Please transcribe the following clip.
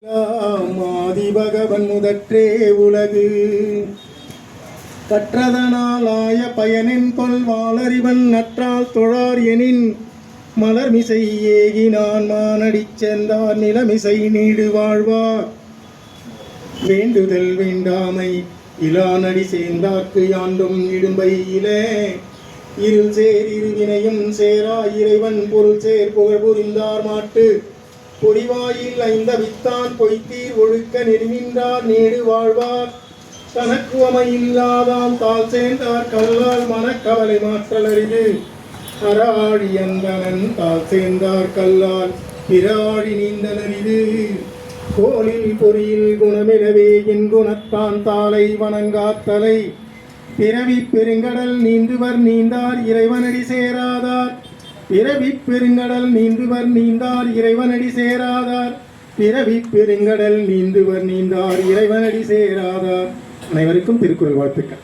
ஆதிபகவன் முதற்றே உலகு கற்றதனாலாய பயனின் கொள் வாளறிவன் நற்றால் தொழார் எனின் மலர்மிசை ஏகினான் மானடிச் சேர்ந்தார் நிலமிசை நீடு வாழ்வார் வேண்டுதல் வேண்டாமை இலானடி சேர்ந்தார்க்கு யாண்டும் இடும்பை இலே இருள் சேர் இருவினையும் சேரா இறைவன் பொருள் சேர் புகழ் புரிந்தார் மாட்டு பொடிவாயில் ஐந்த வித்தான் பொய்த்தீர் ஒழுக்க நெருங்கின்றார் நீடு வாழ்வார் தனக்குவமை இல்லாதால் தாள் சேர்ந்தார் கல்லால் மனக்கவலை மாற்றல் அறிது அராழி அந்தனன் தாள் சேர்ந்தார் கல்லால் பிராழி நீந்தல் அறிது கோலில் பொறியில் குணமிலவே என் குணத்தான் தாளை வணங்காத்தலை பிறவி பெருங்கடல் நீந்துவர் நீந்தார் இறைவனடி சேராதார் பிறவி பெருங்கடல் நீந்துவர் நீந்தார் இறைவனடி சேராதார் பிறவி பெருங்கடல் நீந்துவர் நீந்தார் இறைவனடி சேராதார். அனைவருக்கும் திருக்குறள் வாழ்த்துக்கள்.